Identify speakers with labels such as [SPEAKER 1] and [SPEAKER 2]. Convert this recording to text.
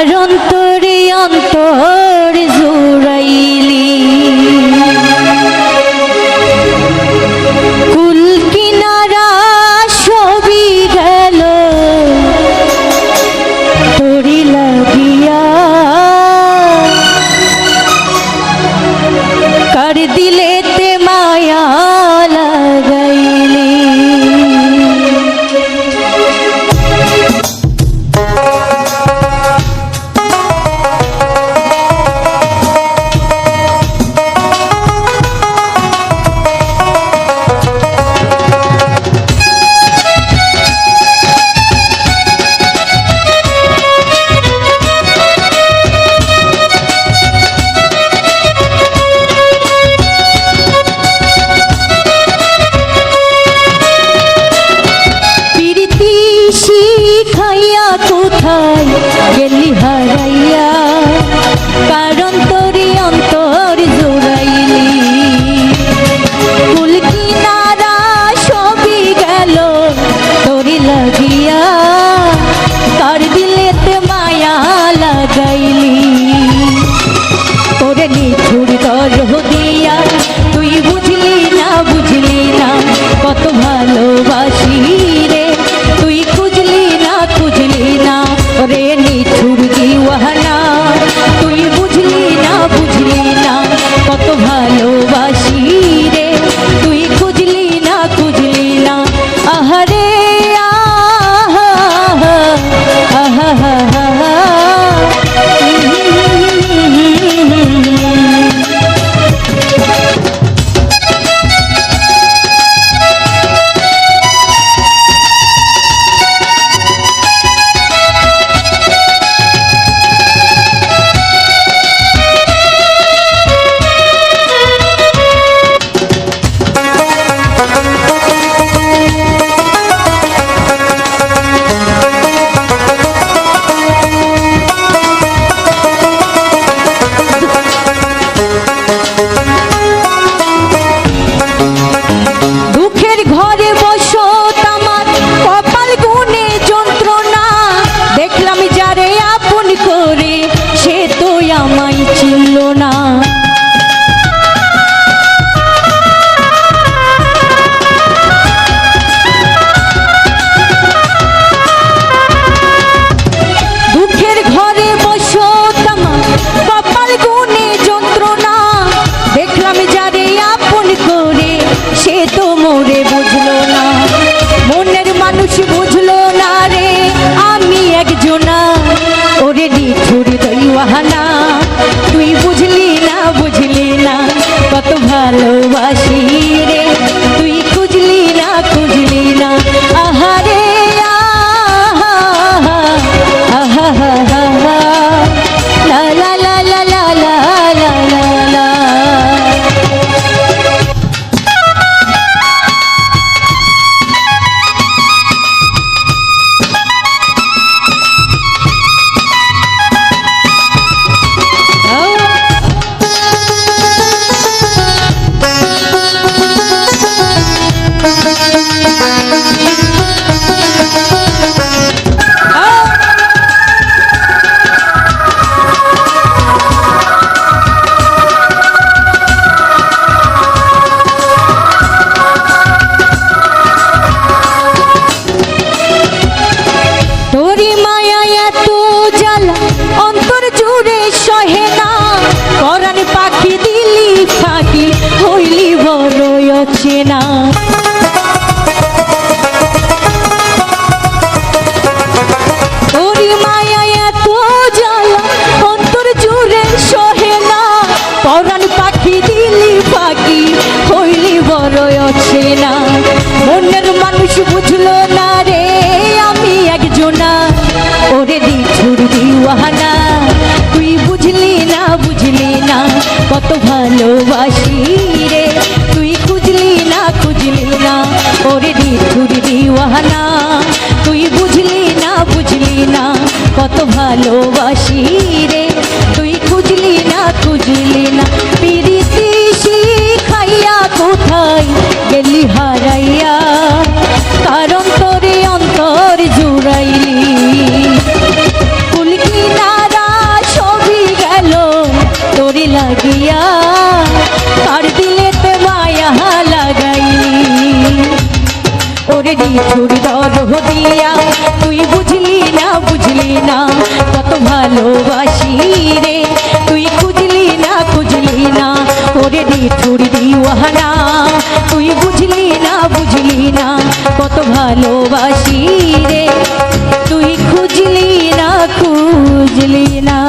[SPEAKER 1] কারণ তোরে অন্তর জুড়াইলি কুল কিনারা সবই গেল তোরি লাগিয়া কার দিলেতে মায়া লাগাইলি কোথায় গেলি হারাইয়া কারণ তোরে অন্তর জোড়াইলি কুল কিনারা সবই গেল তোরে লাগিয়া কার দিলেতে মায়া লাগাইলি তোরে নিঠুর দরহ দিয়া তুই বুঝলি না কত ভালোবাসি রে তুই খুঁজলি না রে নিঠুর দিওয়ানা তুই বুঝলি না কত ভালোবাসি রে তুই খুঁজলি না আহারে তুই বুঝলি না কত ভালোবাসি রে তুই খুঁজলি না আহারে লা লা লা লা লা লা লা লা চেনা তোরি মায়া এত জ্বালা অন্তর জুড়ে সহে না পরাণ পাখি দিলি ফাঁকি হইলি বড় অচেনা মনের মানুষ বুঝলো না রে আমি একজনা ওরে নিঠুর দিওয়ানা তুই বুঝলি না কত ভালোবাসি রে তুই খুঁজলি না ওরে নিঠুর দিওয়ানা তুই বুঝলি না কত ভালোবাসি রে তুই খুঁজলি না পিরিতি শিখাইয়া কোথায় গেলি হারাইয়া কারণ তোরে অন্তর জুড়াইলি কুল কিনারা নিঠুর দরদিয়া তুই বুঝলি না কত ভালোবাসি রে তুই খুঁজলি না ওরে নিঠুর দিওয়ানা তুই বুঝলি না কত ভালোবাসি রে তুই খুঁজলি না